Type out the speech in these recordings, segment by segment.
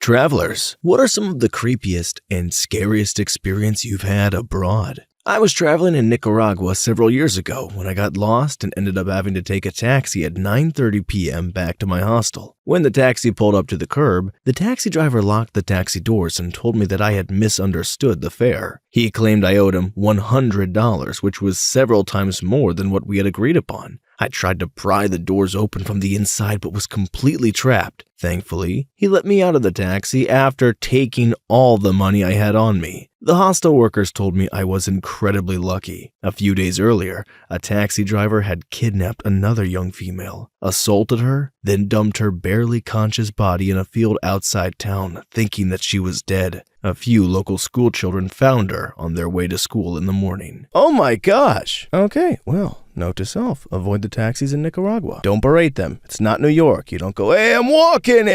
Travelers, what are some of the creepiest and scariest experience you've had abroad? I was traveling in Nicaragua several years ago when I got lost and ended up having to take a taxi at 9:30 p.m. back to my hostel. When the taxi pulled up to the curb, the taxi driver locked the taxi doors and told me that I had misunderstood the fare. He claimed I owed him $100, which was several times more than what we had agreed upon. I tried to pry the doors open from the inside but was completely trapped. Thankfully, he let me out of the taxi after taking all the money I had on me. The hostel workers told me I was incredibly lucky. A few days earlier, a taxi driver had kidnapped another young female, assaulted her, then dumped her barely conscious body in a field outside town, thinking that she was dead. A few local school children found her on their way to school in the morning. Oh my gosh! Okay, well, note to self, avoid the taxis in Nicaragua. Don't berate them. It's not New York. You don't go, hey, I'm walking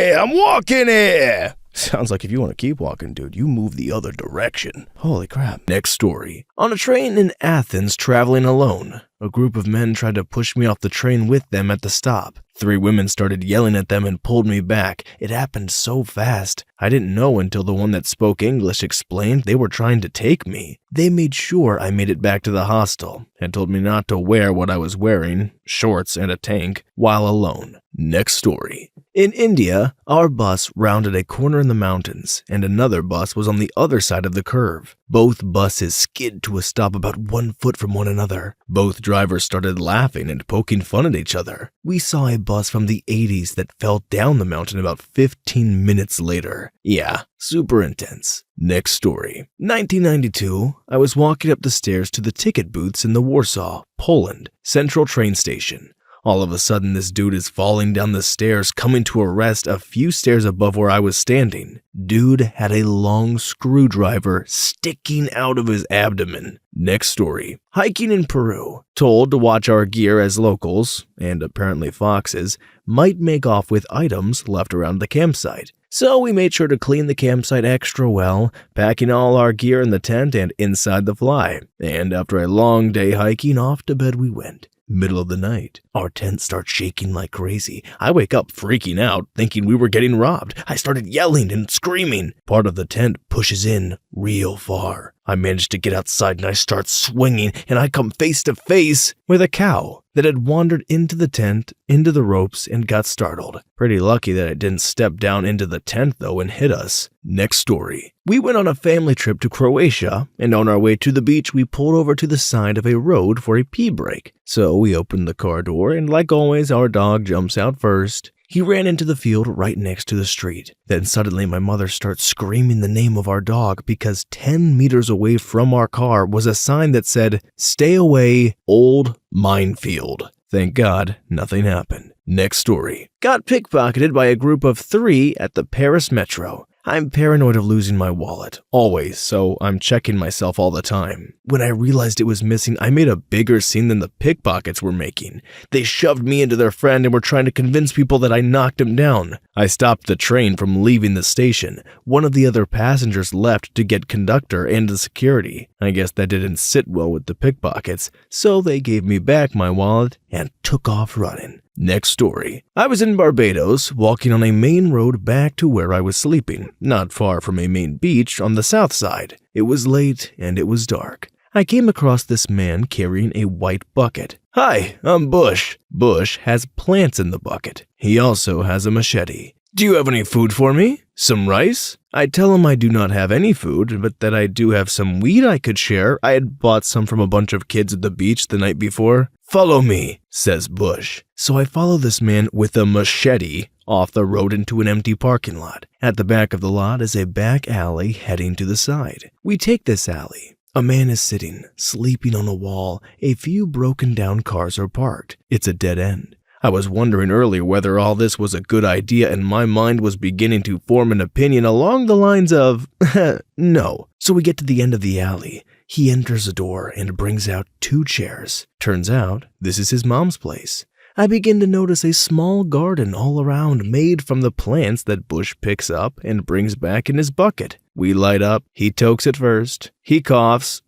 here! Sounds like if you want to keep walking, dude, you move the other direction. Holy crap. Next story. On a train in Athens traveling alone, a group of men tried to push me off the train with them at the stop. 3 women started yelling at them and pulled me back. It happened so fast. I didn't know until the one that spoke English explained they were trying to take me. They made sure I made it back to the hostel and told me not to wear what I was wearing, shorts and a tank, while alone. Next story. In India, our bus rounded a corner in the mountains and another bus was on the other side of the curve. Both buses skid to a stop about 1 foot from one another. Both drivers started laughing and poking fun at each other. We saw a bus from the 80s that fell down the mountain about 15 minutes later. Yeah, super intense. Next story. 1992, I was walking up the stairs to the ticket booths in the Warsaw, Poland, Central train station. All of a sudden, this dude is falling down the stairs, coming to a rest a few stairs above where I was standing. Dude had a long screwdriver sticking out of his abdomen. Next story. Hiking in Peru. Told to watch our gear as locals, and apparently foxes, might make off with items left around the campsite. So we made sure to clean the campsite extra well, packing all our gear in the tent and inside the fly. And after a long day hiking, off to bed we went. Middle of the night, our tent starts shaking like crazy. I wake up freaking out, thinking we were getting robbed. I started yelling and screaming. Part of the tent pushes in real far. I managed to get outside and I start swinging, and I come face to face with a cow that had wandered into the tent, into the ropes, and got startled. Pretty lucky that it didn't step down into the tent though and hit us. Next story. We went on a family trip to Croatia, and on our way to the beach, we pulled over to the side of a road for a pee break. So we opened the car door, and like always, our dog jumps out first. He ran into the field right next to the street. Then suddenly my mother starts screaming the name of our dog because 10 meters away from our car was a sign that said, "Stay away, old minefield." Thank God, nothing happened. Next story. Got pickpocketed by a group of 3 at the Paris metro. I'm paranoid of losing my wallet, always, so I'm checking myself all the time. When I realized it was missing, I made a bigger scene than the pickpockets were making. They shoved me into their friend and were trying to convince people that I knocked him down. I stopped the train from leaving the station. One of the other passengers left to get conductor and the security. I guess that didn't sit well with the pickpockets, so they gave me back my wallet and took off running. Next story. I was in Barbados, walking on a main road back to where I was sleeping, not far from a main beach on the south side. It was late and it was dark. I came across this man carrying a white bucket. Hi, I'm Bush. Bush has plants in the bucket. He also has a machete. Do you have any food for me? Some rice? I tell him I do not have any food, but that I do have some weed I could share. I had bought some from a bunch of kids at the beach the night before. Follow me, says Bush. So I follow this man with a machete off the road into an empty parking lot. At the back of the lot is a back alley heading to the side. We take this alley. A man is sitting, sleeping on a wall. A few broken down cars are parked. It's a dead end. I was wondering earlier whether all this was a good idea, and my mind was beginning to form an opinion along the lines of, no. So we get to the end of the alley. He enters a door and brings out 2 chairs. Turns out, this is his mom's place. I begin to notice a small garden all around made from the plants that Bush picks up and brings back in his bucket. We light up. He tokes it first. He coughs.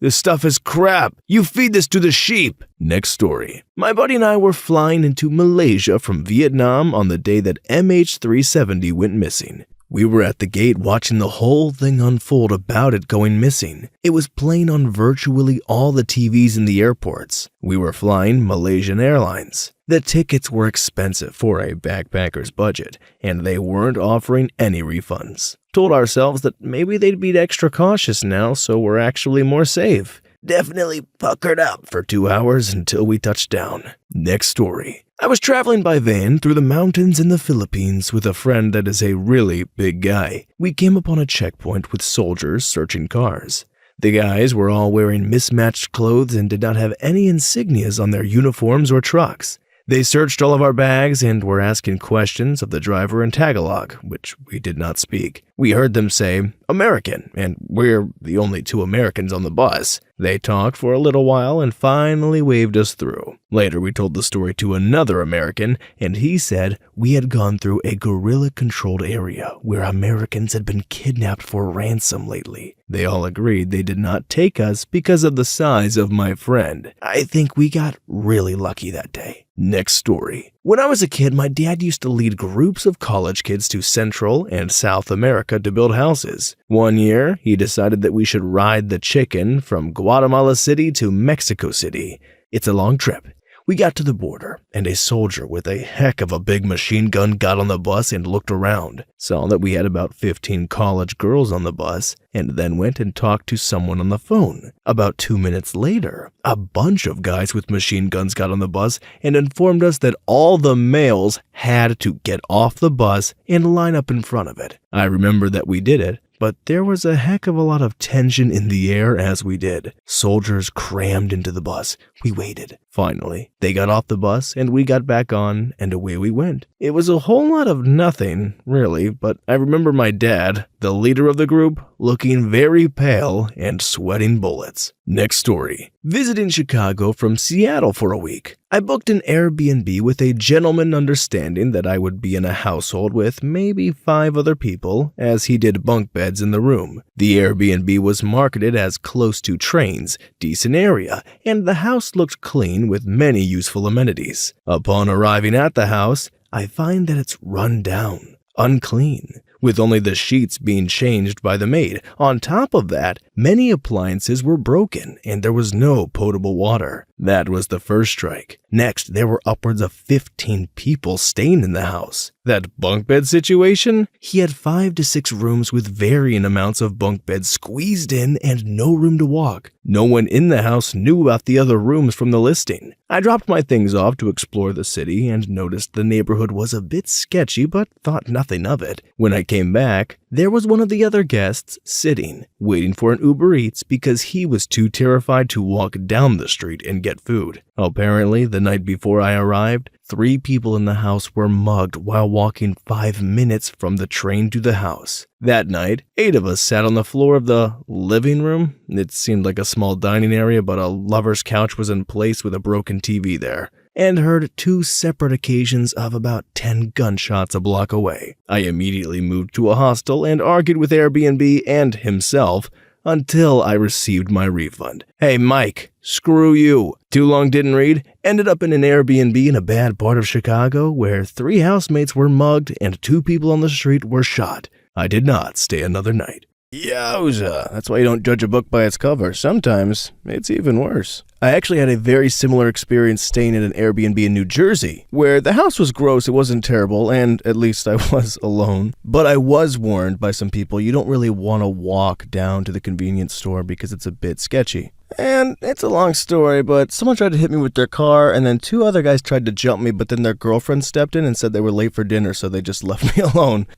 This stuff is crap. You feed this to the sheep. Next story. My buddy and I were flying into Malaysia from Vietnam on the day that MH370 went missing. We were at the gate watching the whole thing unfold about it going missing. It was playing on virtually all the TVs in the airports. We were flying Malaysian Airlines. The tickets were expensive for a backpacker's budget, and they weren't offering any refunds. Told ourselves that maybe they'd be extra cautious now, so we're actually more safe. Definitely puckered up for 2 hours until we touched down. Next story. I was traveling by van through the mountains in the Philippines with a friend that is a really big guy. We came upon a checkpoint with soldiers searching cars. The guys were all wearing mismatched clothes and did not have any insignias on their uniforms or trucks. They searched all of our bags and were asking questions of the driver in Tagalog, which we did not speak. We heard them say, "American," and we're the only 2 Americans on the bus. They talked for a little while and finally waved us through. Later, we told the story to another American, and he said we had gone through a guerrilla-controlled area where Americans had been kidnapped for ransom lately. They all agreed they did not take us because of the size of my friend. I think we got really lucky that day. Next story. When I was a kid, my dad used to lead groups of college kids to Central and South America to build houses. One year, he decided that we should ride the chicken from Guatemala City to Mexico City. It's a long trip. We got to the border, and a soldier with a heck of a big machine gun got on the bus and looked around, saw that we had about 15 college girls on the bus, and then went and talked to someone on the phone. About 2 minutes later, a bunch of guys with machine guns got on the bus and informed us that all the males had to get off the bus and line up in front of it. I remember that we did it, but there was a heck of a lot of tension in the air as we did. Soldiers crammed into the bus. We waited. Finally, they got off the bus and we got back on, and away we went. It was a whole lot of nothing, really, but I remember my dad, the leader of the group, looking very pale and sweating bullets. Next story. Visiting Chicago from Seattle for a week. I booked an Airbnb with a gentleman understanding that I would be in a household with maybe 5 other people, as he did bunk beds in the room. The Airbnb was marketed as close to trains, decent area, and the house looked clean with many useful amenities. Upon arriving at the house, I find that it's run down, unclean, with only the sheets being changed by the maid. On top of that, many appliances were broken and there was no potable water. That was the first strike. Next, there were upwards of 15 people staying in the house. That bunk bed situation? He had 5 to 6 rooms with varying amounts of bunk beds squeezed in and no room to walk. No one in the house knew about the other rooms from the listing. I dropped my things off to explore the city and noticed the neighborhood was a bit sketchy but thought nothing of it. When I came back, there was one of the other guests sitting, waiting for an Uber Eats because he was too terrified to walk down the street and get food. Apparently, the night before I arrived, 3 people in the house were mugged while walking 5 minutes from the train to the house. That night, 8 of us sat on the floor of the living room. It seemed like a small dining area, but a lover's couch was in place with a broken TV there, and heard 2 separate occasions of about 10 gunshots a block away. I immediately moved to a hostel and argued with Airbnb and himself until I received my refund. Hey Mike, screw you. Too long didn't read. Ended up in an Airbnb in a bad part of Chicago where 3 housemates were mugged and 2 people on the street were shot. I did not stay another night. Yowza, that's why you don't judge a book by its cover. Sometimes it's even worse. I actually had a very similar experience staying in an Airbnb in New Jersey, where the house was gross, it wasn't terrible, and at least I was alone. But I was warned by some people you don't really want to walk down to the convenience store because it's a bit sketchy. And it's a long story, but someone tried to hit me with their car, and then 2 other guys tried to jump me, but then their girlfriend stepped in and said they were late for dinner, so they just left me alone.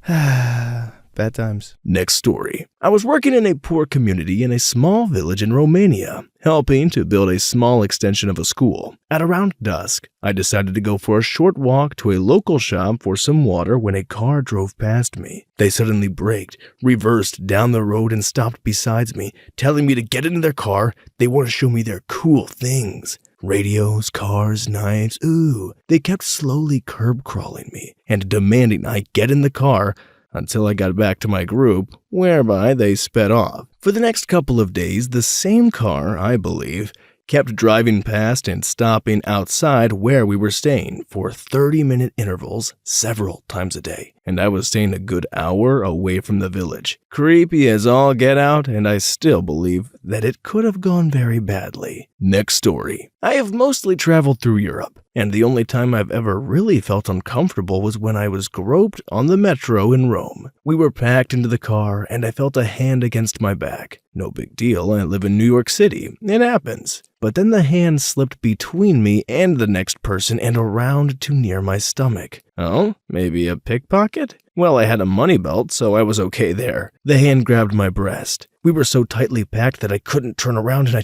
Bad times. Next story. I was working in a poor community in a small village in Romania, helping to build a small extension of a school. At around dusk, I decided to go for a short walk to a local shop for some water when a car drove past me. They suddenly braked, reversed down the road and stopped beside me, telling me to get into their car. They want to show me their cool things. Radios, cars, knives, ooh. They kept slowly curb crawling me and demanding I get in the car until I got back to my group, whereby they sped off. For the next couple of days, the same car, I believe, kept driving past and stopping outside where we were staying for 30-minute intervals several times a day. And I was staying a good hour away from the village. Creepy as all get out, and I still believe that it could have gone very badly. Next story. I have mostly traveled through Europe, and the only time I've ever really felt uncomfortable was when I was groped on the metro in Rome. We were packed into the car, and I felt a hand against my back. No big deal, I live in New York City. It happens. But then the hand slipped between me and the next person and around to near my stomach. Oh, maybe a pickpocket? Well, I had a money belt, so I was okay there. The hand grabbed my breast. We were so tightly packed that I couldn't turn around, and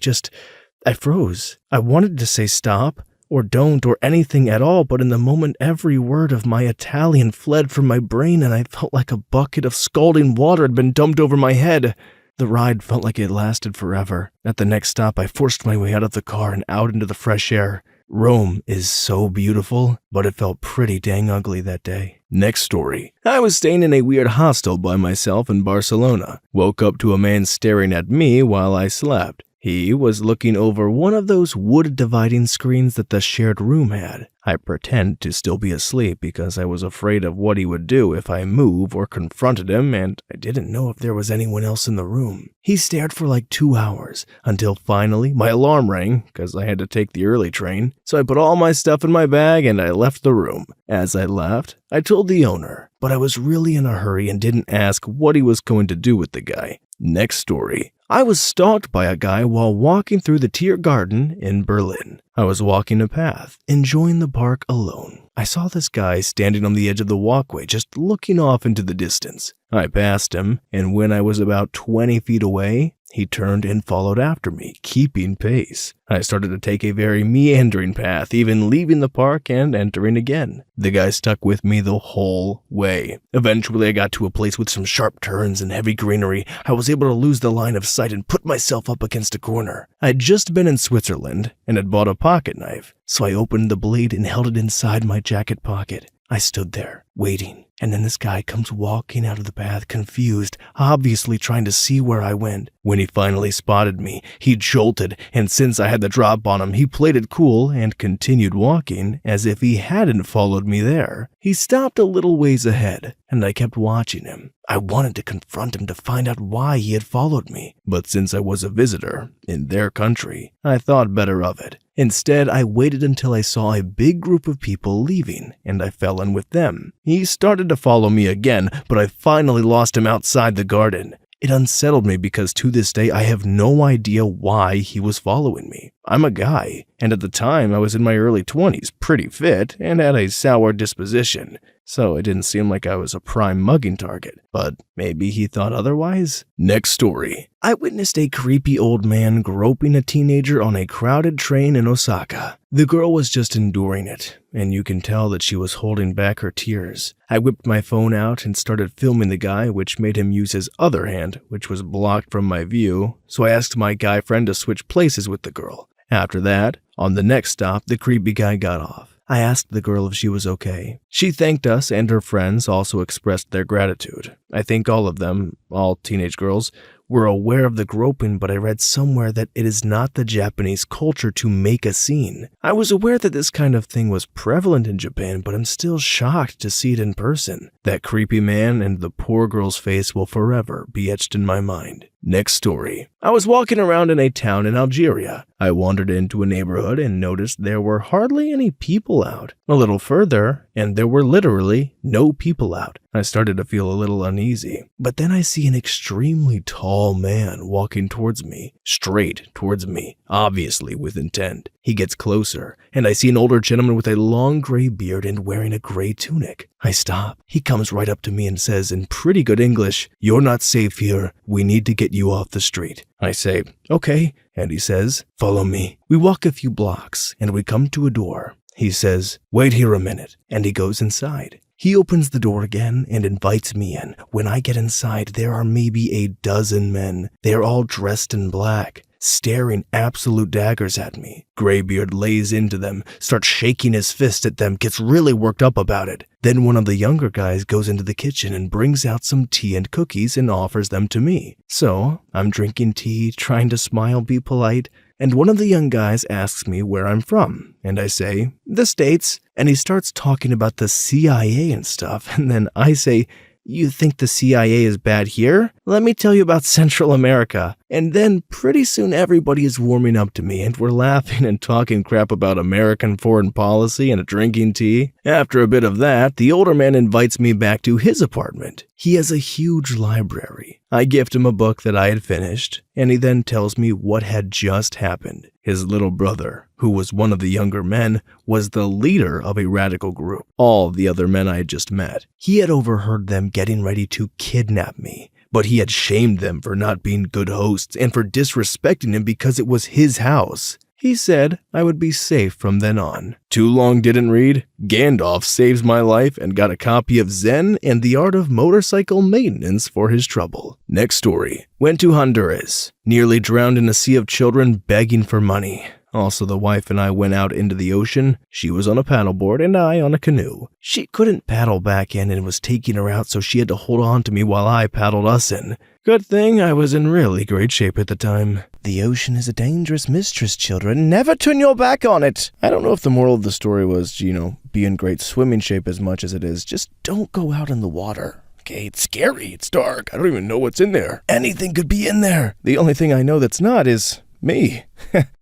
I froze. I wanted to say stop, or don't, or anything at all, but in the moment every word of my Italian fled from my brain, and I felt like a bucket of scalding water had been dumped over my head. The ride felt like it lasted forever. At the next stop, I forced my way out of the car and out into the fresh air. Rome is so beautiful, but it felt pretty dang ugly that day. Next story. I was staying in a weird hostel by myself in Barcelona. Woke up to a man staring at me while I slept. He was looking over one of those wood dividing screens that the shared room had. I pretend to still be asleep because I was afraid of what he would do if I moved or confronted him, and I didn't know if there was anyone else in the room. He stared for like 2 hours until finally my alarm rang because I had to take the early train. So I put all my stuff in my bag and I left the room. As I left, I told the owner, but I was really in a hurry and didn't ask what he was going to do with the guy. Next story. I was stalked by a guy while walking through the Tiergarten in Berlin. I was walking a path, enjoying the park alone. I saw this guy standing on the edge of the walkway, just looking off into the distance. I passed him, and when I was about 20 feet away, he turned and followed after me, keeping pace. I started to take a very meandering path, even leaving the park and entering again. The guy stuck with me the whole way. Eventually, I got to a place with some sharp turns and heavy greenery. I was able to lose the line of sight and put myself up against a corner. I'd just been in Switzerland and had bought a pocket knife, so I opened the blade and held it inside my jacket pocket. I stood there, waiting, and then this guy comes walking out of the path, confused, obviously trying to see where I went. When he finally spotted me, he jolted, and since I had the drop on him, he played it cool and continued walking as if he hadn't followed me there. He stopped a little ways ahead, and I kept watching him. I wanted to confront him to find out why he had followed me, but since I was a visitor in their country, I thought better of it. Instead, I waited until I saw a big group of people leaving, and I fell in with them. He started to follow me again, but I finally lost him outside the garden. It unsettled me because to this day I have no idea why he was following me. I'm a guy, and at the time I was in my early 20s, pretty fit, and had a sour disposition. So it didn't seem like I was a prime mugging target, but maybe he thought otherwise? Next story. I witnessed a creepy old man groping a teenager on a crowded train in Osaka. The girl was just enduring it, and you can tell that she was holding back her tears. I whipped my phone out and started filming the guy, which made him use his other hand, which was blocked from my view, so I asked my guy friend to switch places with the girl. After that, on the next stop, the creepy guy got off. I asked the girl if she was okay. She thanked us, and her friends also expressed their gratitude. I think all of them, all teenage girls, were aware of the groping, but I read somewhere that it is not the Japanese culture to make a scene. I was aware that this kind of thing was prevalent in Japan, but I'm still shocked to see it in person. That creepy man and the poor girl's face will forever be etched in my mind. Next story. I was walking around in a town in Algeria. I wandered into a neighborhood and noticed there were hardly any people out. A little further, and there were literally no people out. I started to feel a little uneasy. But then I see an extremely tall man walking towards me, straight towards me, obviously with intent. He gets closer, and I see an older gentleman with a long gray beard and wearing a gray tunic. I stop. He comes right up to me and says in pretty good English, "You're not safe here. We need to get you off the street." I say, "Okay," and he says, "Follow me." We walk a few blocks, and we come to a door. He says, "Wait here a minute," and he goes inside. He opens the door again and invites me in. When I get inside, there are maybe a dozen men. They are all dressed in black, staring absolute daggers at me. Graybeard lays into them, starts shaking his fist at them, gets really worked up about it. Then one of the younger guys goes into the kitchen and brings out some tea and cookies and offers them to me. So I'm drinking tea, trying to smile, be polite, and one of the young guys asks me where I'm from, and I say, the States, and he starts talking about the CIA and stuff, and then I say, you think the CIA is bad here? Let me tell you about Central America. And then pretty soon everybody is warming up to me and we're laughing and talking crap about American foreign policy and drinking tea. After a bit of that, the older man invites me back to his apartment. He has a huge library. I gift him a book that I had finished, and he then tells me what had just happened. His little brother, who was one of the younger men, was the leader of a radical group. All the other men I had just met. He had overheard them getting ready to kidnap me, but he had shamed them for not being good hosts and for disrespecting him because it was his house. He said I would be safe from then on. Too long didn't read. Gandalf saves my life and got a copy of Zen and the Art of Motorcycle Maintenance for his trouble. Next story. Went to Honduras. Nearly drowned in a sea of children begging for money. Also, the wife and I went out into the ocean. She was on a paddleboard and I on a canoe. She couldn't paddle back in and was taking her out, so she had to hold on to me while I paddled us in. Good thing I was in really great shape at the time. The ocean is a dangerous mistress, children. Never turn your back on it. I don't know if the moral of the story was, be in great swimming shape as much as it is. Just don't go out in the water. Okay, it's scary. It's dark. I don't even know what's in there. Anything could be in there. The only thing I know that's not is me.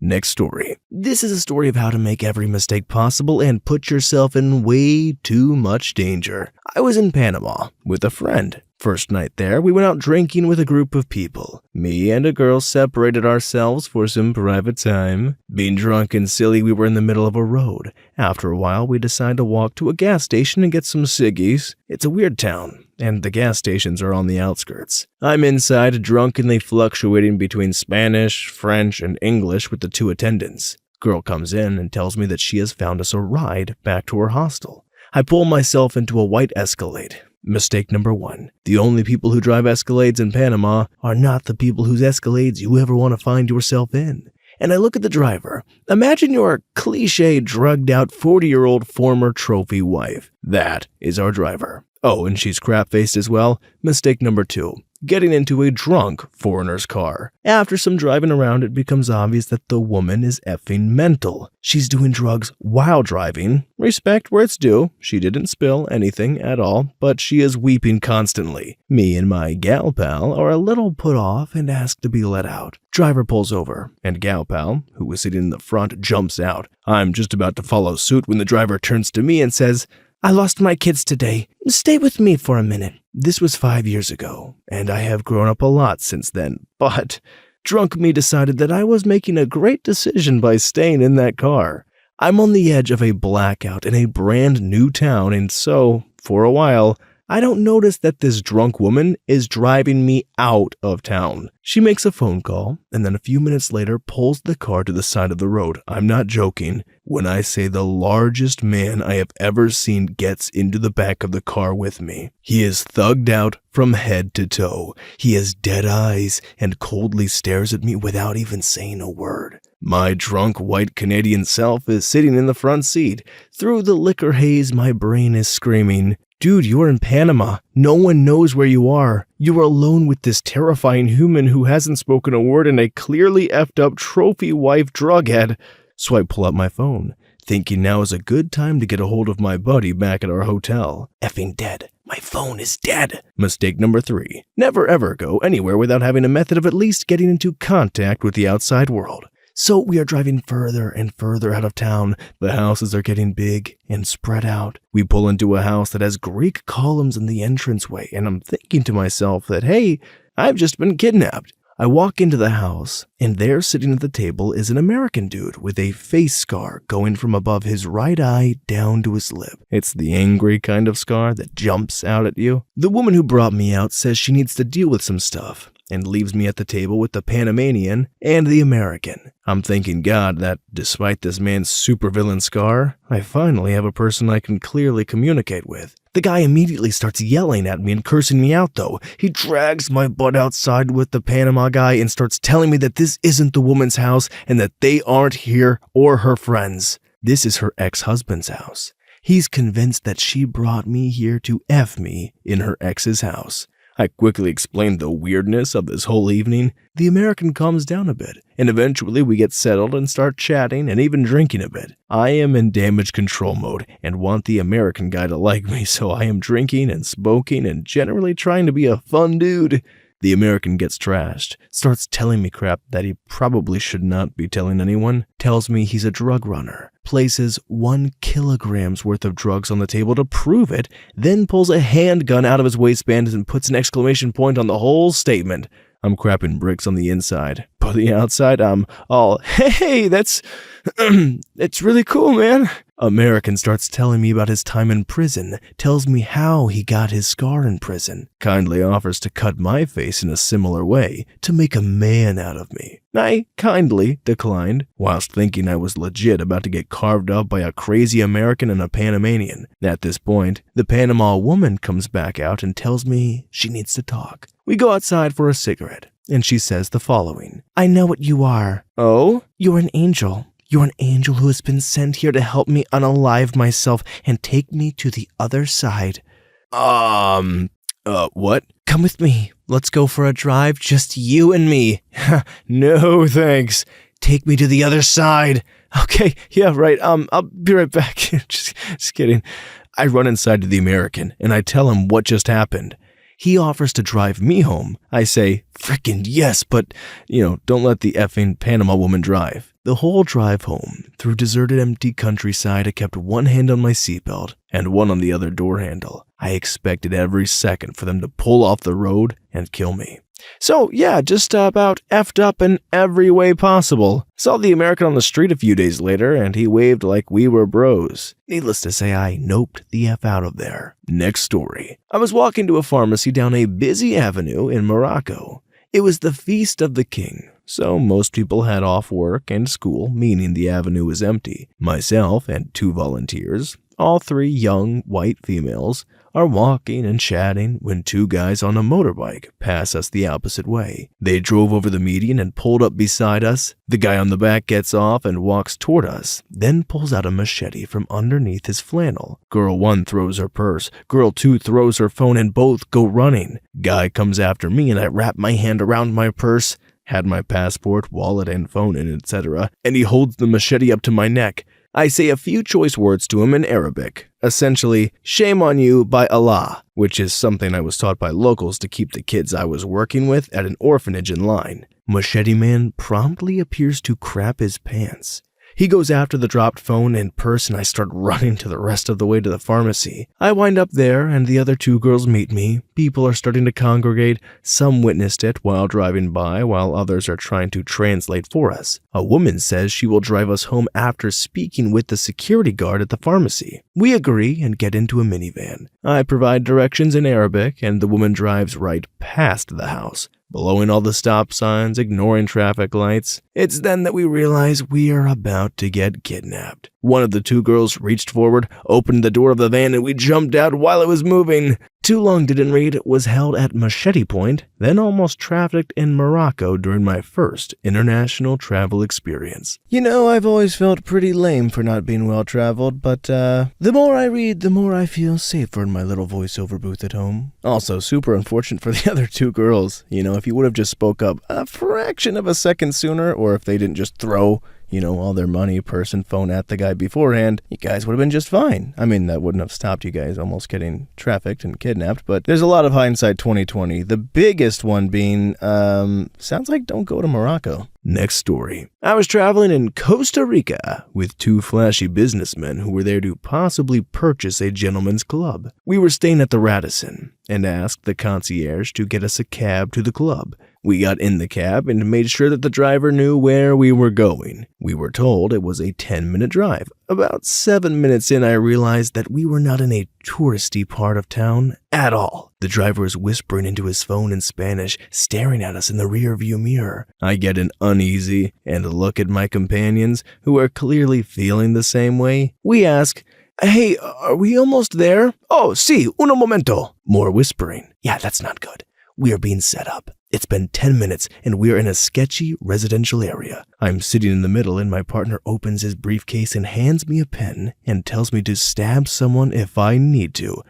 Next story. This is a story of how to make every mistake possible and put yourself in way too much danger. I was in Panama with a friend. First night there, we went out drinking with a group of people. Me and a girl separated ourselves for some private time. Being drunk and silly, we were in the middle of a road. After a while, we decided to walk to a gas station and get some ciggies. It's a weird town, and the gas stations are on the outskirts. I'm inside, drunkenly fluctuating between Spanish, French, and English with the two attendants. Girl comes in and tells me that she has found us a ride back to her hostel. I pull myself into a white Escalade. Mistake number 1. The only people who drive Escalades in Panama are not the people whose Escalades you ever want to find yourself in. And I look at the driver. Imagine your cliché drugged-out 40-year-old former trophy wife. That is our driver. Oh, and she's crap-faced as well. Mistake number 2. Getting into a drunk foreigner's car. After some driving around, it becomes obvious that the woman is effing mental. She's doing drugs while driving. Respect where it's due. She didn't spill anything at all, but she is weeping constantly. Me and my gal pal are a little put off and ask to be let out. Driver pulls over, and gal pal, who was sitting in the front, jumps out. I'm just about to follow suit when the driver turns to me and says, I lost my kids today. Stay with me for a minute. This was 5 years ago, and I have grown up a lot since then, but drunk me decided that I was making a great decision by staying in that car. I'm on the edge of a blackout in a brand new town, and so, for a while, I don't notice that this drunk woman is driving me out of town. She makes a phone call, and then a few minutes later pulls the car to the side of the road. I'm not joking when I say the largest man I have ever seen gets into the back of the car with me. He is thugged out from head to toe. He has dead eyes and coldly stares at me without even saying a word. My drunk white Canadian self is sitting in the front seat. Through the liquor haze, my brain is screaming, dude, you're in Panama. No one knows where you are. You are alone with this terrifying human who hasn't spoken a word and a clearly effed up trophy wife drughead. So I pull out my phone, thinking now is a good time to get a hold of my buddy back at our hotel. Effing dead. My phone is dead. Mistake number 3. Never ever go anywhere without having a method of at least getting into contact with the outside world. So we are driving further and further out of town. The houses are getting big and spread out. We pull into a house that has Greek columns in the entranceway, and I'm thinking to myself that, hey, I've just been kidnapped. I walk into the house, and there sitting at the table is an American dude with a face scar going from above his right eye down to his lip. It's the angry kind of scar that jumps out at you. The woman who brought me out says she needs to deal with some stuff, and leaves me at the table with the Panamanian and the American. I'm thanking God that, despite this man's supervillain scar, I finally have a person I can clearly communicate with. The guy immediately starts yelling at me and cursing me out, though. He drags my butt outside with the Panama guy and starts telling me that this isn't the woman's house and that they aren't here or her friends. This is her ex-husband's house. He's convinced that she brought me here to F me in her ex's house. I quickly explained the weirdness of this whole evening. The American calms down a bit, and eventually we get settled and start chatting and even drinking a bit. I am in damage control mode and want the American guy to like me, so I am drinking and smoking and generally trying to be a fun dude. The American gets trashed, starts telling me crap that he probably should not be telling anyone, tells me he's a drug runner, places 1 kilogram's worth of drugs on the table to prove it, then pulls a handgun out of his waistband and puts an exclamation point on the whole statement. I'm crapping bricks on the inside, but on the outside, I'm all, hey, that's, it's really cool, man. American starts telling me about his time in prison, tells me how he got his scar in prison, kindly offers to cut my face in a similar way to make a man out of me. I kindly declined, whilst thinking I was legit about to get carved up by a crazy American and a Panamanian. At this point, the Panama woman comes back out and tells me she needs to talk. We go outside for a cigarette, and she says the following. I know what you are. Oh? You're an angel. You're an angel who has been sent here to help me unalive myself and take me to the other side. What? Come with me. Let's go for a drive, just you and me. No, thanks. Take me to the other side. Okay, yeah, right. I'll be right back. just kidding. I run inside to the American, and I tell him what just happened. He offers to drive me home. I say, frickin' yes, but, don't let the effing Panama woman drive. The whole drive home, through deserted empty countryside, I kept one hand on my seatbelt and one on the other door handle. I expected every second for them to pull off the road and kill me. So, yeah, just about effed up in every way possible. Saw the American on the street a few days later, and he waved like we were bros. Needless to say, I noped the F out of there. Next story. I was walking to a pharmacy down a busy avenue in Morocco. It was the Feast of the King, so most people had off work and school, meaning the avenue was empty. Myself and 2 volunteers, all 3 young, white females, are walking and chatting when 2 guys on a motorbike pass us the opposite way. They drove over the median and pulled up beside us. The guy on the back gets off and walks toward us, then pulls out a machete from underneath his flannel. Girl 1 throws her purse, girl 2 throws her phone, and both go running. Guy comes after me and I wrap my hand around my purse, had my passport, wallet, and phone in, etc., and he holds the machete up to my neck. I say a few choice words to him in Arabic, essentially, shame on you by Allah, which is something I was taught by locals to keep the kids I was working with at an orphanage in line. Machete Man promptly appears to crap his pants. He goes after the dropped phone and purse, and I start running to the rest of the way to the pharmacy. I wind up there, and the other 2 girls meet me. People are starting to congregate. Some witnessed it while driving by, while others are trying to translate for us. A woman says she will drive us home after speaking with the security guard at the pharmacy. We agree and get into a minivan. I provide directions in Arabic, and the woman drives right past the house, blowing all the stop signs, ignoring traffic lights. It's then that we realize we are about to get kidnapped. One of the 2 girls reached forward, opened the door of the van, and we jumped out while it was moving. Too Long Didn't Read was held at Machete Point, then almost trafficked in Morocco during my first international travel experience. I've always felt pretty lame for not being well-traveled, but the more I read, the more I feel safer in my little voiceover booth at home. Also, super unfortunate for the other 2 girls. If you would have just spoke up a fraction of a second sooner, or if they didn't just throw all their money, purse, and phone at the guy beforehand, you guys would have been just fine. I mean, that wouldn't have stopped you guys almost getting trafficked and kidnapped, but there's a lot of hindsight 2020. The biggest one being, sounds like don't go to Morocco. Next story. I was traveling in Costa Rica with 2 flashy businessmen who were there to possibly purchase a gentleman's club. We were staying at the Radisson and asked the concierge to get us a cab to the club. We got in the cab and made sure that the driver knew where we were going. We were told it was a 10-minute drive. About 7 minutes in, I realized that we were not in a touristy part of town at all. The driver is whispering into his phone in Spanish, staring at us in the rearview mirror. I get an uneasy and look at my companions, who are clearly feeling the same way. We ask, hey, are we almost there? Oh, sí, un momento. More whispering. Yeah, that's not good. We are being set up. It's been 10 minutes and we are in a sketchy residential area. I'm sitting in the middle and my partner opens his briefcase and hands me a pen and tells me to stab someone if I need to.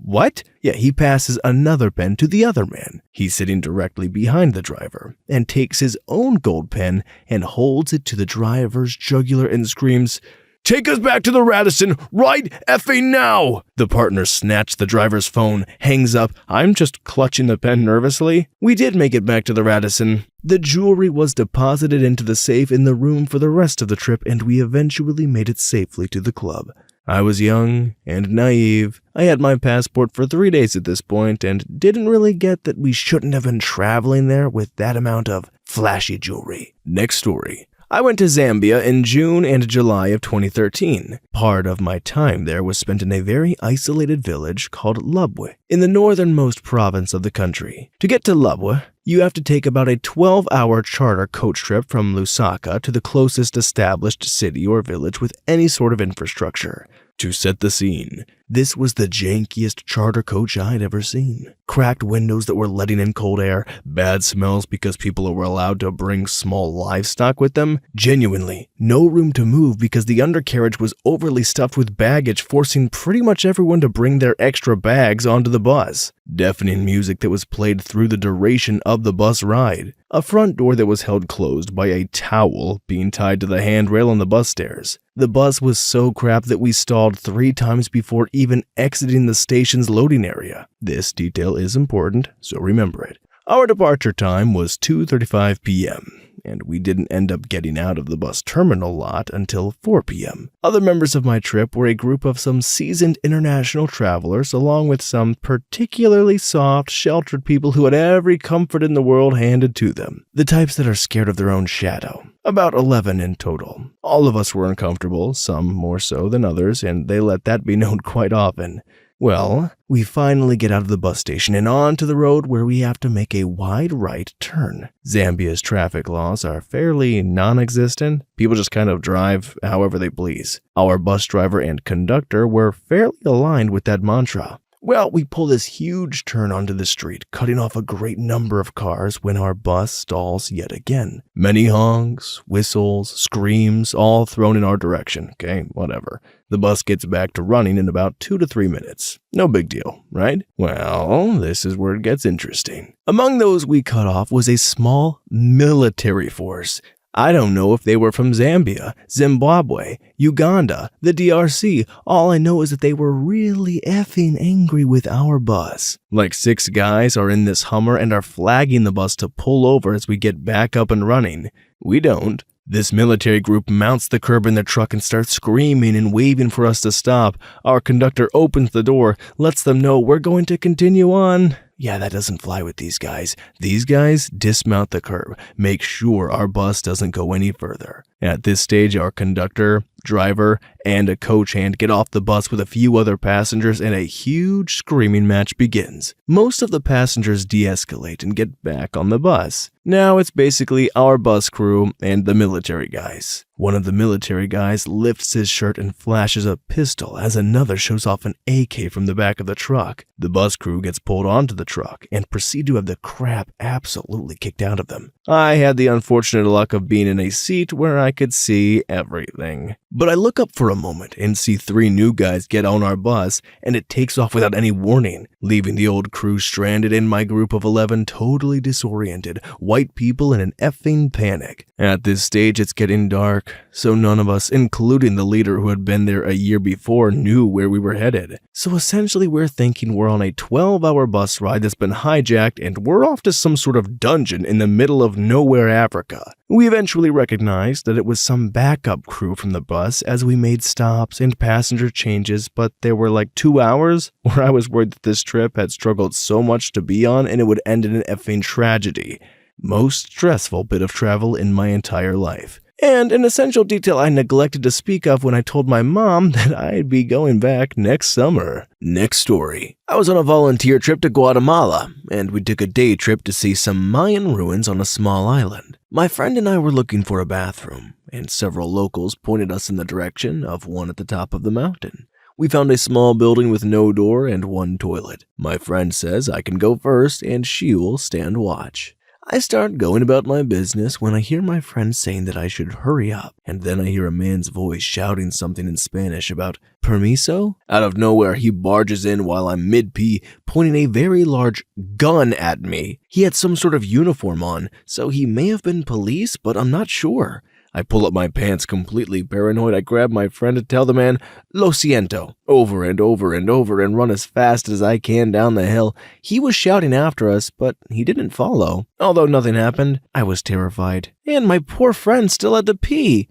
What? Yeah, he passes another pen to the other man. He's sitting directly behind the driver and takes his own gold pen and holds it to the driver's jugular and screams, "Take us back to the Radisson right effing now!" The partner snatched the driver's phone, hangs up. I'm just clutching the pen nervously. We did make it back to the Radisson. The jewelry was deposited into the safe in the room for the rest of the trip, and we eventually made it safely to the club. I was young and naive. I had my passport for 3 days at this point and didn't really get that we shouldn't have been traveling there with that amount of flashy jewelry. Next story. I went to Zambia in June and July of 2013. Part of my time there was spent in a very isolated village called Lubwe, in the northernmost province of the country. To get to Lubwe, you have to take about a 12-hour charter coach trip from Lusaka to the closest established city or village with any sort of infrastructure. To set the scene, this was the jankiest charter coach I'd ever seen. Cracked windows that were letting in cold air, bad smells because people were allowed to bring small livestock with them. Genuinely, no room to move because the undercarriage was overly stuffed with baggage, forcing pretty much everyone to bring their extra bags onto the bus. Deafening music that was played through the duration of the bus ride. A front door that was held closed by a towel being tied to the handrail on the bus stairs. The bus was so crap that we stalled 3 times before even exiting the station's loading area. This detail is important, so remember it. Our departure time was 2:35 p.m., and we didn't end up getting out of the bus terminal lot until 4 p.m. Other members of my trip were a group of some seasoned international travelers, along with some particularly soft, sheltered people who had every comfort in the world handed to them. The types that are scared of their own shadow. About 11 in total. All of us were uncomfortable, some more so than others, and they let that be known quite often. Well, we finally get out of the bus station and onto the road where we have to make a wide right turn. Zambia's traffic laws are fairly non-existent. People just kind of drive however they please. Our bus driver and conductor were fairly aligned with that mantra. Well, we pull this huge turn onto the street, cutting off a great number of cars when our bus stalls yet again. Many honks, whistles, screams, all thrown in our direction. Okay, whatever. The bus gets back to running in about 2 to 3 minutes. No big deal, right? Well, this is where it gets interesting. Among those we cut off was a small military force. I don't know if they were from Zambia, Zimbabwe, Uganda, the DRC. All I know is that they were really effing angry with our bus. Like 6 guys are in this Hummer and are flagging the bus to pull over as we get back up and running. We don't. This military group mounts the curb in their truck and starts screaming and waving for us to stop. Our conductor opens the door, lets them know we're going to continue on. Yeah, that doesn't fly with these guys. These guys dismount the curb, make sure our bus doesn't go any further. At this stage, our conductor, driver, and a coach hand get off the bus with a few other passengers and a huge screaming match begins. Most of the passengers de-escalate and get back on the bus. Now it's basically our bus crew and the military guys. One of the military guys lifts his shirt and flashes a pistol as another shows off an AK from the back of the truck. The bus crew gets pulled onto the truck and proceed to have the crap absolutely kicked out of them. I had the unfortunate luck of being in a seat where I could see everything. But I look up for a moment and see 3 new guys get on our bus, and it takes off without any warning, leaving the old crew stranded and my group of 11 totally disoriented, white people in an effing panic. At this stage, it's getting dark, so none of us, including the leader who had been there a year before, knew where we were headed. So essentially, we're thinking we're on a 12-hour bus ride that's been hijacked and we're off to some sort of dungeon in the middle of nowhere, Africa. We eventually recognized that it was some backup crew from the bus as we made stops and passenger changes, but there were like 2 hours where I was worried that this trip had struggled so much to be on and it would end in an effing tragedy. Most stressful bit of travel in my entire life. And an essential detail I neglected to speak of when I told my mom that I'd be going back next summer. Next story. I was on a volunteer trip to Guatemala, and we took a day trip to see some Mayan ruins on a small island. My friend and I were looking for a bathroom, and several locals pointed us in the direction of one at the top of the mountain. We found a small building with no door and 1 toilet. My friend says I can go first and she will stand watch. I start going about my business when I hear my friend saying that I should hurry up, and then I hear a man's voice shouting something in Spanish about permiso. Out of nowhere, he barges in while I'm mid-pee, pointing a very large gun at me. He had some sort of uniform on, so he may have been police, but I'm not sure. I pull up my pants completely paranoid. I grab my friend to tell the man, lo siento, over and over and over, and run as fast as I can down the hill. He was shouting after us, but he didn't follow. Although nothing happened, I was terrified. And my poor friend still had to pee.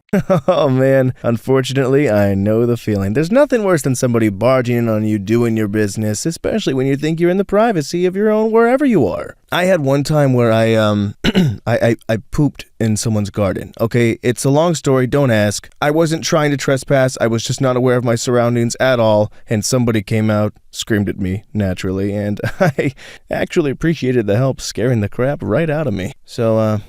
Oh man, unfortunately, I know the feeling. There's nothing worse than somebody barging in on you doing your business, especially when you think you're in the privacy of your own wherever you are. I had one time where I pooped in someone's garden. Okay, it's a long story, don't ask. I wasn't trying to trespass, I was just not aware of my surroundings at all, and somebody came out, screamed at me, naturally, and I actually appreciated the help scaring the crap right out of me. So,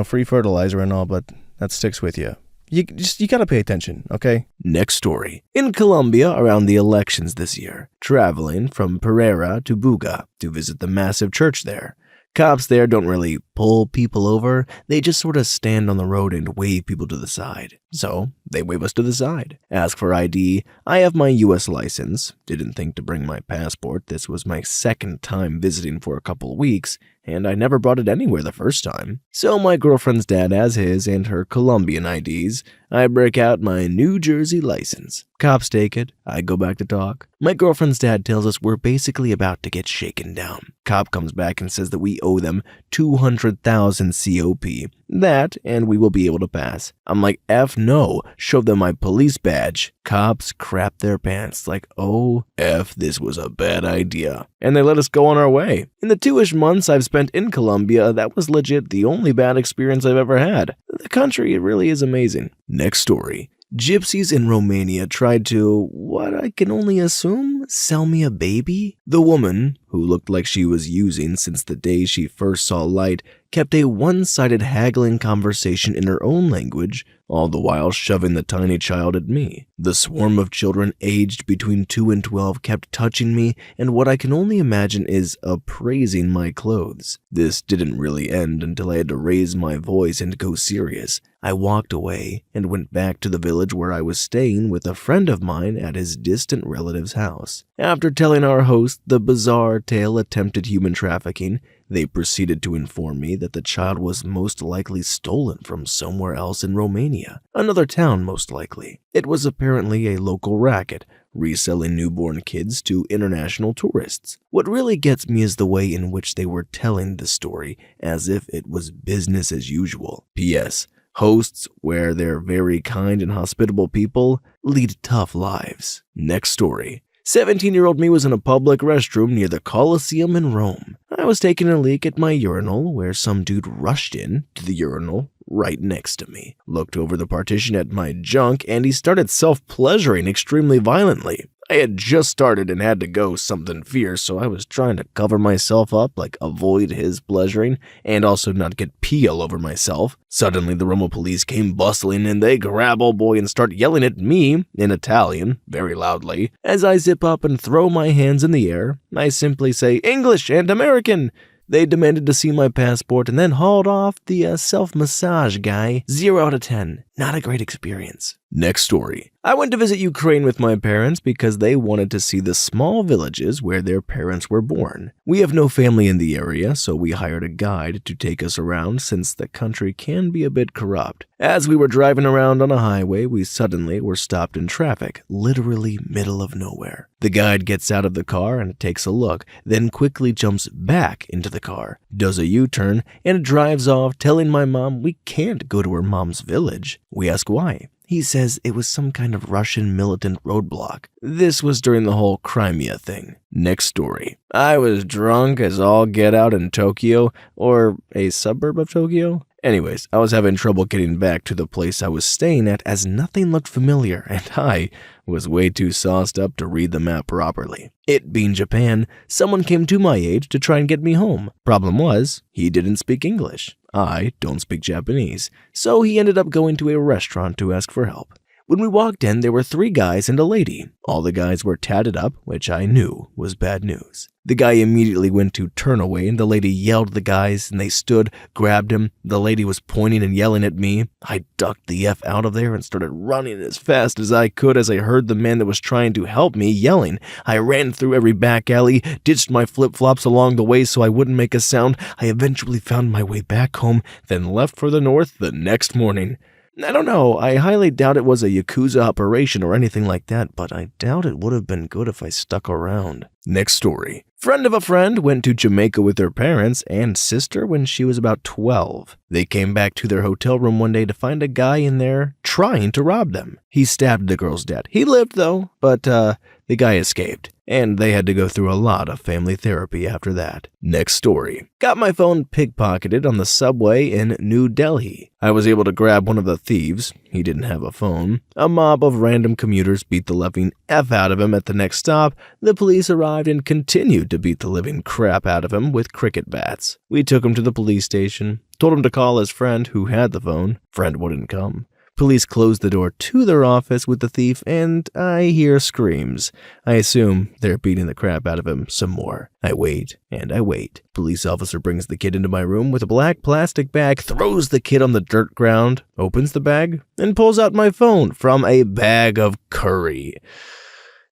free fertilizer and all, but that sticks with you. You gotta pay attention, okay? Next story. In Colombia around the elections this year, traveling from Pereira to Buga to visit the massive church there. Cops there don't really pull people over, they just sort of stand on the road and wave people to the side. So, they wave us to the side. Ask for ID. I have my US license. Didn't think to bring my passport. This was my second time visiting for a couple weeks, and I never brought it anywhere the first time. So my girlfriend's dad has his and her Colombian IDs. I break out my New Jersey license. Cops take it. I go back to talk. My girlfriend's dad tells us we're basically about to get shaken down. Cop comes back and says that we owe them 200,000 COP. That, and we will be able to pass. I'm like, F no, show them my police badge. Cops crap their pants like, oh, F, this was a bad idea. And they let us go on our way. In the 2-ish months I've spent in Colombia, that was legit the only bad experience I've ever had. The country, it really is amazing. Next story. Gypsies in Romania tried to, what I can only assume, sell me a baby? The woman, who looked like she was using since the day she first saw light, kept a one-sided haggling conversation in her own language, all the while shoving the tiny child at me. The swarm of children aged between 2 and 12 kept touching me, and what I can only imagine is appraising my clothes. This didn't really end until I had to raise my voice and go serious. I walked away and went back to the village where I was staying with a friend of mine at his distant relative's house. After telling our host the bizarre tale of attempted human trafficking, they proceeded to inform me that the child was most likely stolen from somewhere else in Romania, another town most likely. It was apparently a local racket, reselling newborn kids to international tourists. What really gets me is the way in which they were telling the story, as if it was business as usual. P.S. Hosts, where they're very kind and hospitable people, lead tough lives. Next story. 17-year-old me was in a public restroom near the Colosseum in Rome. I was taking a leak at my urinal where some dude rushed in to the urinal right next to me, looked over the partition at my junk, and he started self-pleasuring extremely violently. I had just started and had to go something fierce, so I was trying to cover myself up, like avoid his pleasuring, and also not get pee all over myself. Suddenly, the Roma police came bustling, and they grab old boy and start yelling at me, in Italian, very loudly. As I zip up and throw my hands in the air, I simply say, English and American. They demanded to see my passport and then hauled off the self-massage guy. 0 out of 10. Not a great experience. Next story. I went to visit Ukraine with my parents because they wanted to see the small villages where their parents were born. We have no family in the area, so we hired a guide to take us around since the country can be a bit corrupt. As we were driving around on a highway, we suddenly were stopped in traffic, literally middle of nowhere. The guide gets out of the car and takes a look, then quickly jumps back into the car, does a U-turn, and drives off, telling my mom we can't go to her mom's village. We ask why. He says it was some kind of Russian militant roadblock. This was during the whole Crimea thing. Next story. I was drunk as all get out in Tokyo, or a suburb of Tokyo. Anyways, I was having trouble getting back to the place I was staying at as nothing looked familiar, and I was way too sauced up to read the map properly. It being Japan, someone came to my age to try and get me home. Problem was, he didn't speak English. I don't speak Japanese, so he ended up going to a restaurant to ask for help. When we walked in, there were 3 guys and a lady. All the guys were tatted up, which I knew was bad news. The guy immediately went to turn away, and the lady yelled at the guys, and they stood, grabbed him. The lady was pointing and yelling at me. I ducked the F out of there and started running as fast as I could as I heard the man that was trying to help me yelling. I ran through every back alley, ditched my flip-flops along the way so I wouldn't make a sound. I eventually found my way back home, then left for the north the next morning. I don't know, I highly doubt it was a Yakuza operation or anything like that, but I doubt it would have been good if I stuck around. Next story. Friend of a friend went to Jamaica with her parents and sister when she was about 12. They came back to their hotel room one day to find a guy in there trying to rob them. He stabbed the girl's dad. He lived though, but the guy escaped. And they had to go through a lot of family therapy after that. Next story. Got my phone pickpocketed on the subway in New Delhi. I was able to grab one of the thieves. He didn't have a phone. A mob of random commuters beat the living F out of him at the next stop. The police arrived and continued to beat the living crap out of him with cricket bats. We took him to the police station, told him to call his friend who had the phone. Friend wouldn't come. Police closed the door to their office with the thief, and I hear screams. I assume they're beating the crap out of him some more. I wait, and I wait. Police officer brings the kid into my room with a black plastic bag, throws the kid on the dirt ground, opens the bag, and pulls out my phone from a bag of curry.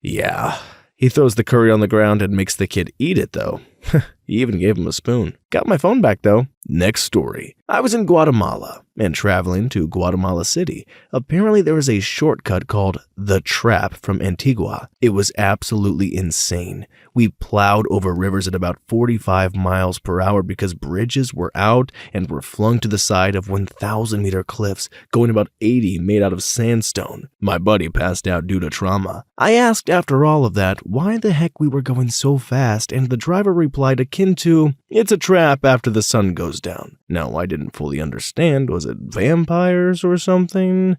Yeah. He throws the curry on the ground and makes the kid eat it, though. He even gave him a spoon. Got my phone back, though. Next story. I was in Guatemala and traveling to Guatemala City. Apparently, there was a shortcut called The Trap from Antigua. It was absolutely insane. We plowed over rivers at about 45 miles per hour because bridges were out and were flung to the side of 1,000-meter cliffs, going about 80 made out of sandstone. My buddy passed out due to trauma. I asked after all of that why the heck we were going so fast, and the driver replied akin to, "It's a trap after the sun goes down." Now, I didn't fully understand. Was it vampires or something?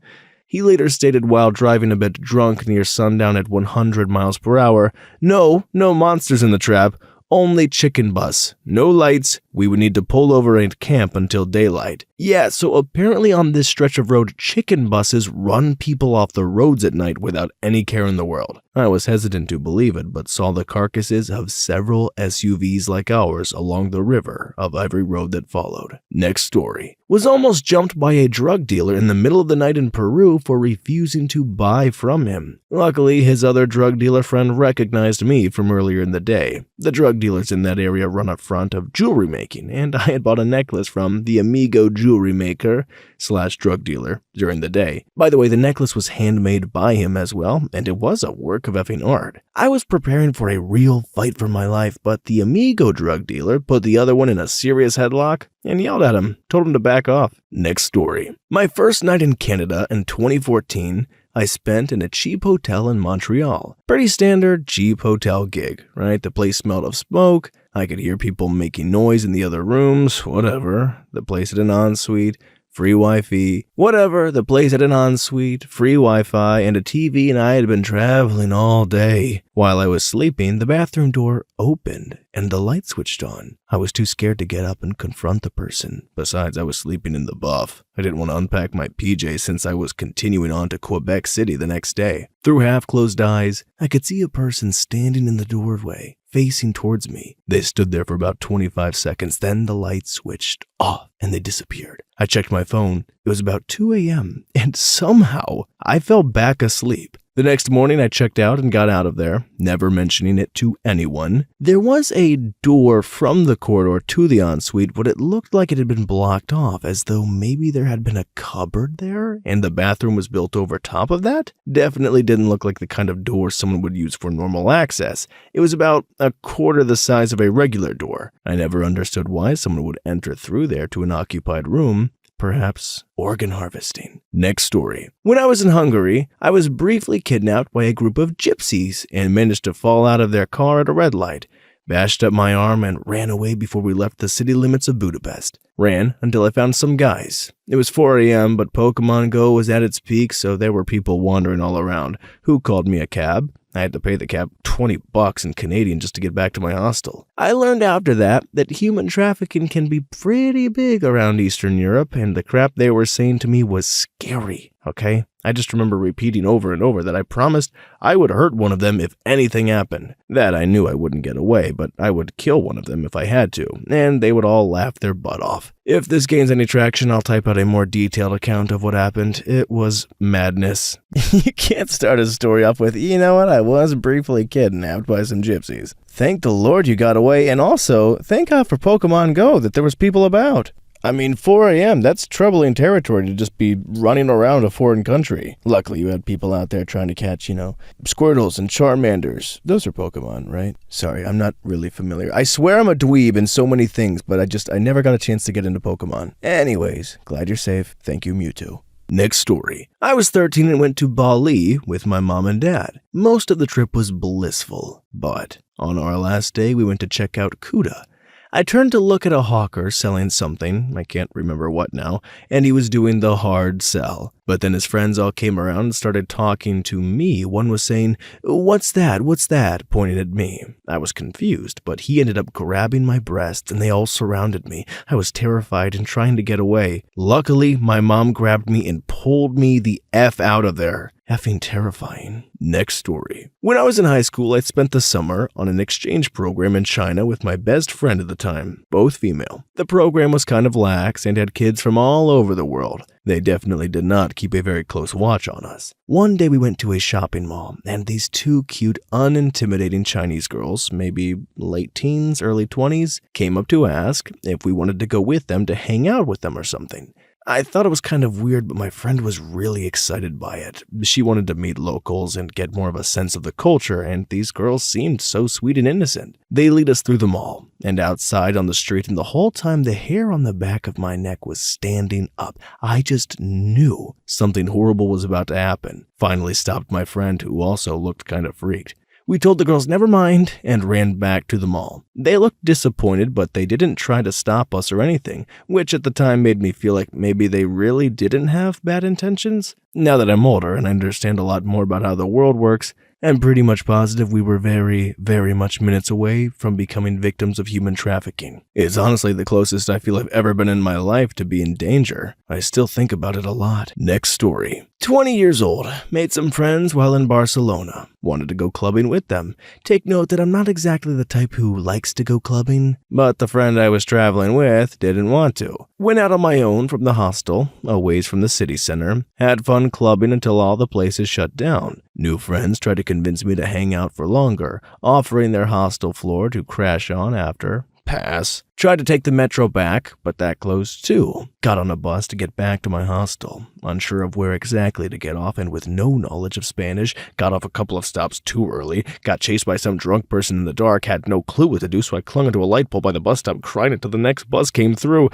He later stated while driving a bit drunk near sundown at 100 miles per hour, no monsters in the trap, only chicken bus. No lights. We would need to pull over and camp until daylight. Yeah, so apparently on this stretch of road, chicken buses run people off the roads at night without any care in the world. I was hesitant to believe it, but saw the carcasses of several SUVs like ours along the river of every road that followed. Next story. Was almost jumped by a drug dealer in the middle of the night in Peru for refusing to buy from him. Luckily, his other drug dealer friend recognized me from earlier in the day. The drug dealers in that area run a front of jewelry making, and I had bought a necklace from the Amigo jewelry maker / drug dealer during the day. By the way, the necklace was handmade by him as well, and it was a work of effing art. I was preparing for a real fight for my life, but the Amigo drug dealer put the other one in a serious headlock and yelled at him, told him to back off. Next story. My first night in Canada in 2014, I spent in a cheap hotel in Montreal. Pretty standard cheap hotel gig, right? The place smelled of smoke. I could hear people making noise in the other rooms, whatever. The place had an ensuite, free Wi-Fi, whatever. The place had an ensuite, free Wi-Fi, and a TV, and I had been traveling all day. While I was sleeping, the bathroom door opened and the light switched on. I was too scared to get up and confront the person. Besides, I was sleeping in the buff. I didn't want to unpack my PJs since I was continuing on to Quebec City the next day. Through half-closed eyes, I could see a person standing in the doorway, facing towards me. They stood there for about 25 seconds, then the light switched off and they disappeared. I checked my phone. It was about 2 a.m. and somehow I fell back asleep. The next morning, I checked out and got out of there, never mentioning it to anyone. There was a door from the corridor to the ensuite, but it looked like it had been blocked off, as though maybe there had been a cupboard there, and the bathroom was built over top of that. Definitely didn't look like the kind of door someone would use for normal access. It was about a quarter the size of a regular door. I never understood why someone would enter through there to an occupied room. Perhaps organ harvesting. Next story. When I was in Hungary, I was briefly kidnapped by a group of gypsies and managed to fall out of their car at a red light, bashed up my arm, and ran away before we left the city limits of Budapest. Ran until I found some guys. It was 4 a.m., but Pokemon Go was at its peak, so there were people wandering all around. Who called me a cab? I had to pay the cab $20 in Canadian just to get back to my hostel. I learned after that human trafficking can be pretty big around Eastern Europe, and the crap they were saying to me was scary, okay? I just remember repeating over and over that I promised I would hurt one of them if anything happened. That I knew I wouldn't get away, but I would kill one of them if I had to, and they would all laugh their butt off. If this gains any traction, I'll type out a more detailed account of what happened. It was madness. You can't start a story off with, you know what, I was briefly kidnapped by some gypsies. Thank the Lord you got away, and also, thank God for Pokemon Go that there was people about. I mean, 4 a.m., that's troubling territory to just be running around a foreign country. Luckily, you had people out there trying to catch, Squirtles and Charmanders. Those are Pokemon, right? Sorry, I'm not really familiar. I swear I'm a dweeb in so many things, but I never got a chance to get into Pokemon. Anyways, glad you're safe. Thank you, Mewtwo. Next story. I was 13 and went to Bali with my mom and dad. Most of the trip was blissful, but on our last day, we went to check out Kuta. I turned to look at a hawker selling something, I can't remember what now, and he was doing the hard sell. But then his friends all came around and started talking to me. One was saying, "What's that? What's that?" pointing at me. I was confused, but he ended up grabbing my breast and they all surrounded me. I was terrified and trying to get away. Luckily, my mom grabbed me and pulled me the F out of there. Effing terrifying. Next story. When I was in high school, I spent the summer on an exchange program in China with my best friend at the time, both female. The program was kind of lax and had kids from all over the world. They definitely did not keep a very close watch on us. One day we went to a shopping mall, and these two cute, unintimidating Chinese girls, maybe late teens, early 20s, came up to ask if we wanted to go with them to hang out with them or something. I thought it was kind of weird, but my friend was really excited by it. She wanted to meet locals and get more of a sense of the culture, and these girls seemed so sweet and innocent. They lead us through the mall and outside on the street, and the whole time the hair on the back of my neck was standing up. I just knew something horrible was about to happen. Finally stopped my friend, who also looked kind of freaked. We told the girls never mind and ran back to the mall. They looked disappointed, but they didn't try to stop us or anything, which at the time made me feel like maybe they really didn't have bad intentions. Now that I'm older and I understand a lot more about how the world works, I'm pretty much positive we were very, very much minutes away from becoming victims of human trafficking. It's honestly the closest I feel I've ever been in my life to be in danger. I still think about it a lot. Next story. 20 years old, made some friends while in Barcelona. Wanted to go clubbing with them. Take note that I'm not exactly the type who likes to go clubbing, but the friend I was traveling with didn't want to. Went out on my own from the hostel, a ways from the city center. Had fun clubbing until all the places shut down. New friends tried to convince me to hang out for longer, offering their hostel floor to crash on after. Pass. Tried to take the metro back, but that closed too. Got on a bus to get back to my hostel, unsure of where exactly to get off and with no knowledge of Spanish. Got off a couple of stops too early, got chased by some drunk person in the dark, had no clue what to do, so I clung onto a light pole by the bus stop crying until the next bus came through.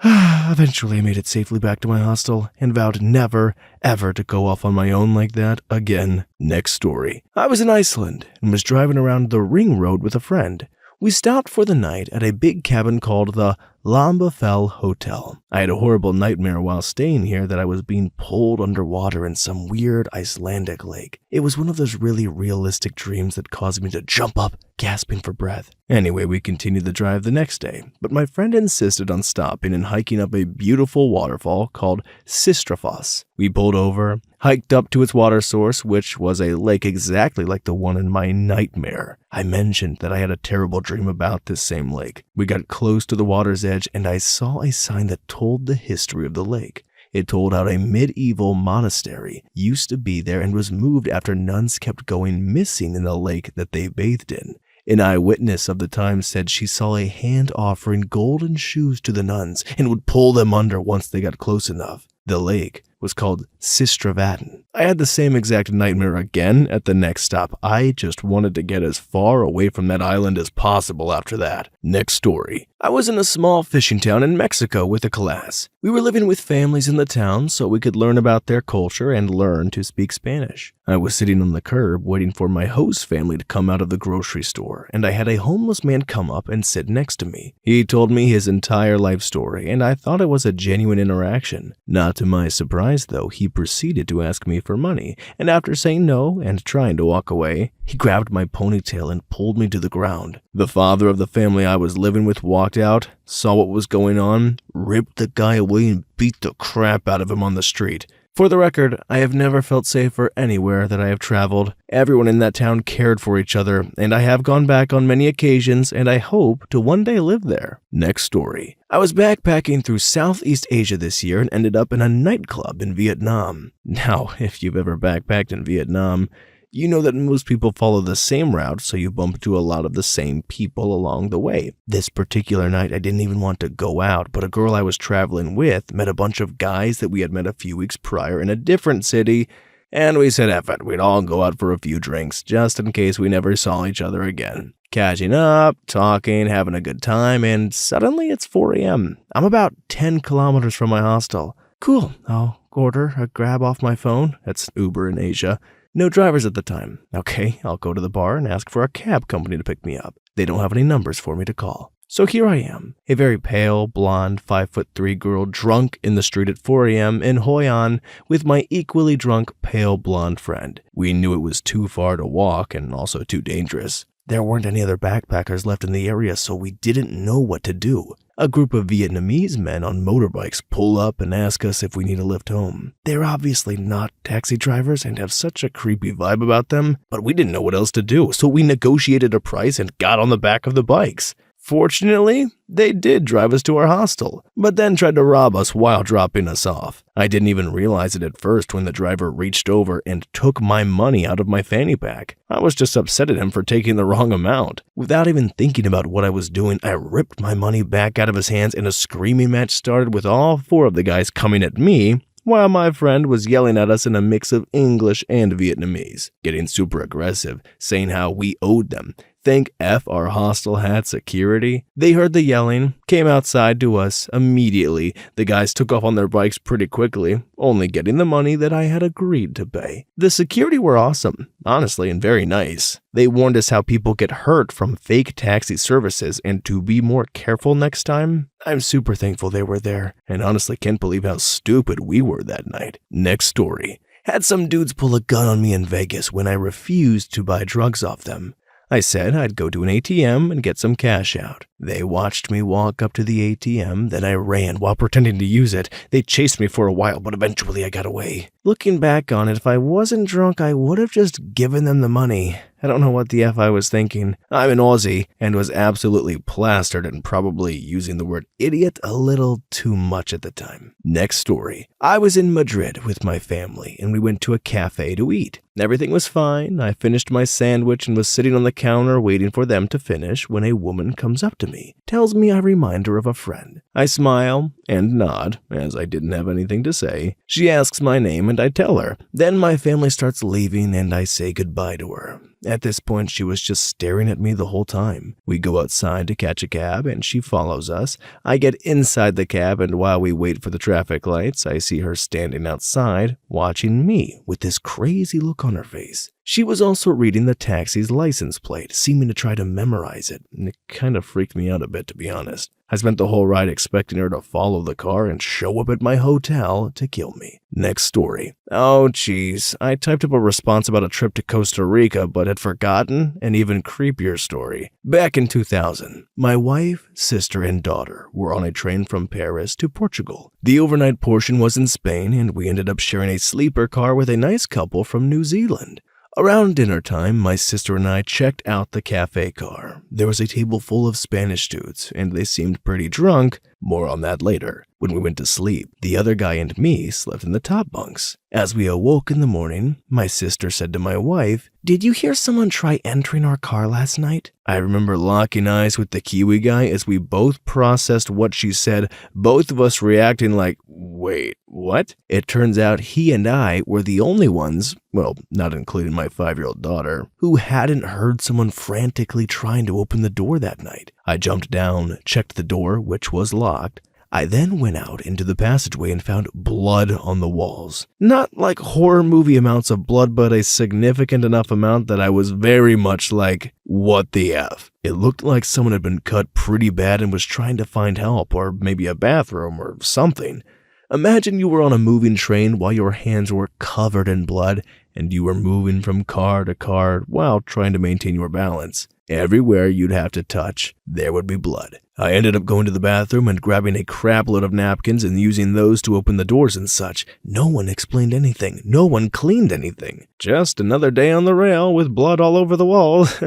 Eventually I made it safely back to my hostel and vowed never, ever to go off on my own like that again. Next story. I was in Iceland and was driving around the ring road with a friend. We stopped for the night at a big cabin called the Lambafell Hotel. I had a horrible nightmare while staying here that I was being pulled underwater in some weird Icelandic lake. It was one of those really realistic dreams that caused me to jump up, gasping for breath. Anyway, we continued the drive the next day, but my friend insisted on stopping and hiking up a beautiful waterfall called Sistrafoss. We pulled over, hiked up to its water source, which was a lake exactly like the one in my nightmare. I mentioned that I had a terrible dream about this same lake. We got close to the water's edge and I saw a sign that told the history of the lake. It told how a medieval monastery used to be there and was moved after nuns kept going missing in the lake that they bathed in. An eyewitness of the time said she saw a hand offering golden shoes to the nuns and would pull them under once they got close enough. The lake was called Sistravatten. I had the same exact nightmare again at the next stop. I just wanted to get as far away from that island as possible after that. Next story. I was in a small fishing town in Mexico with a class. We were living with families in the town so we could learn about their culture and learn to speak Spanish. I was sitting on the curb waiting for my host family to come out of the grocery store, and I had a homeless man come up and sit next to me. He told me his entire life story, and I thought it was a genuine interaction. Not to my surprise, though, he proceeded to ask me for money, and after saying no and trying to walk away, he grabbed my ponytail and pulled me to the ground. The father of the family I was living with walked out, saw what was going on, ripped the guy away and beat the crap out of him on the street. For the record, I have never felt safer anywhere that I have traveled. Everyone in that town cared for each other, and I have gone back on many occasions, and I hope to one day live there. Next story. I was backpacking through Southeast Asia this year and ended up in a nightclub in Vietnam. Now, if you've ever backpacked in Vietnam, you know that most people follow the same route, so you bump into a lot of the same people along the way. This particular night, I didn't even want to go out, but a girl I was traveling with met a bunch of guys that we had met a few weeks prior in a different city, and we said, F it, we'd all go out for a few drinks, just in case we never saw each other again. Catching up, talking, having a good time, and suddenly it's 4 a.m. I'm about 10 kilometers from my hostel. Cool, I'll order a grab off my phone. That's Uber in Asia. No drivers at the time. Okay, I'll go to the bar and ask for a cab company to pick me up. They don't have any numbers for me to call. So here I am, a very pale, blonde, 5'3" girl drunk in the street at 4 a.m. in Hoi An with my equally drunk, pale, blonde friend. We knew it was too far to walk and also too dangerous. There weren't any other backpackers left in the area, so we didn't know what to do. A group of Vietnamese men on motorbikes pull up and ask us if we need a lift home. They're obviously not taxi drivers and have such a creepy vibe about them, but we didn't know what else to do, so we negotiated a price and got on the back of the bikes. Fortunately, they did drive us to our hostel, but then tried to rob us while dropping us off. I didn't even realize it at first when the driver reached over and took my money out of my fanny pack. I was just upset at him for taking the wrong amount. Without even thinking about what I was doing, I ripped my money back out of his hands and a screaming match started with all 4 of the guys coming at me, while my friend was yelling at us in a mix of English and Vietnamese, getting super aggressive, saying how we owed them. Thank F our hostel had security. They heard the yelling, came outside to us immediately. The guys took off on their bikes pretty quickly, only getting the money that I had agreed to pay. The security were awesome, honestly, and very nice. They warned us how people get hurt from fake taxi services and to be more careful next time. I'm super thankful they were there, and honestly can't believe how stupid we were that night. Next story. Had some dudes pull a gun on me in Vegas when I refused to buy drugs off them. I said I'd go to an ATM and get some cash out. They watched me walk up to the ATM, then I ran while pretending to use it. They chased me for a while, but eventually I got away. Looking back on it, if I wasn't drunk, I would have just given them the money. I don't know what the F I was thinking. I'm an Aussie and was absolutely plastered and probably using the word idiot a little too much at the time. Next story. I was in Madrid with my family and we went to a cafe to eat. Everything was fine. I finished my sandwich and was sitting on the counter waiting for them to finish when a woman comes up to me, tells me I remind her of a friend. I smile and nod, as I didn't have anything to say. She asks my name and I tell her. Then my family starts leaving and I say goodbye to her. At this point, she was just staring at me the whole time. We go outside to catch a cab and she follows us. I get inside the cab and while we wait for the traffic lights, I see her standing outside, watching me with this crazy look on her face. She was also reading the taxi's license plate, seeming to try to memorize it, and it kind of freaked me out a bit, to be honest. I spent the whole ride expecting her to follow the car and show up at my hotel to kill me. Next story. Oh, geez. I typed up a response about a trip to Costa Rica, but had forgotten an even creepier story. Back in 2000, my wife, sister, and daughter were on a train from Paris to Portugal. The overnight portion was in Spain, and we ended up sharing a sleeper car with a nice couple from New Zealand. Around dinner time, my sister and I checked out the cafe car. There was a table full of Spanish dudes, and they seemed pretty drunk. More on that later. When we went to sleep, the other guy and me slept in the top bunks. As we awoke in the morning, my sister said to my wife, "Did you hear someone try entering our car last night?" I remember locking eyes with the Kiwi guy as we both processed what she said, both of us reacting like, wait, what? It turns out he and I were the only ones, well, not including my 5-year-old daughter, who hadn't heard someone frantically trying to open the door that night. I jumped down, checked the door, which was locked. I then went out into the passageway and found blood on the walls. Not like horror movie amounts of blood, but a significant enough amount that I was very much like, what the F? It looked like someone had been cut pretty bad and was trying to find help, or maybe a bathroom or something. Imagine you were on a moving train while your hands were covered in blood and you were moving from car to car while trying to maintain your balance. Everywhere you'd have to touch, there would be blood. I ended up going to the bathroom and grabbing a crapload of napkins and using those to open the doors and such. No one explained anything. No one cleaned anything. Just another day on the rail with blood all over the walls.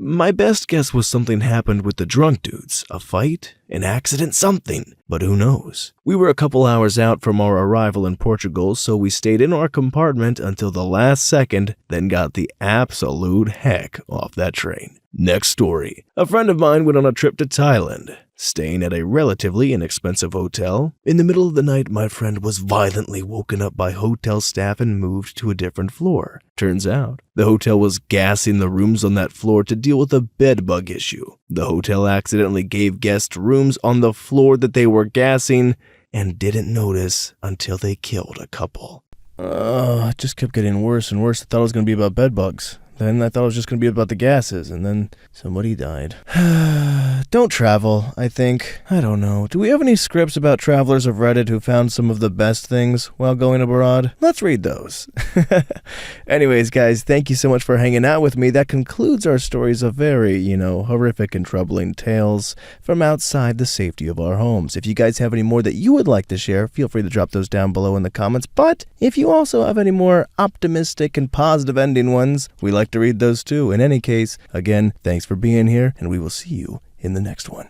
My best guess was something happened with the drunk dudes. A fight? An accident? Something. But who knows? We were a couple hours out from our arrival in Portugal, so we stayed in our compartment until the last second, then got the absolute heck off that train. Next story. A friend of mine went on a trip to Thailand, staying at a relatively inexpensive hotel. In the middle of the night, my friend was violently woken up by hotel staff and moved to a different floor. Turns out, the hotel was gassing the rooms on that floor to deal with a bed bug issue. The hotel accidentally gave guests rooms on the floor that they were gassing and didn't notice until they killed a couple. It just kept getting worse and worse. I thought it was going to be about bed bugs. Then I thought it was just going to be about the gases, and then somebody died. Don't travel, I think. I don't know. Do we have any scripts about travelers of Reddit who found some of the best things while going abroad? Let's read those. Anyways, guys, thank you so much for hanging out with me. That concludes our stories of very, horrific and troubling tales from outside the safety of our homes. If you guys have any more that you would like to share, feel free to drop those down below in the comments. But if you also have any more optimistic and positive ending ones, we like to read those too. In any case, again, thanks for being here, and we will see you in the next one.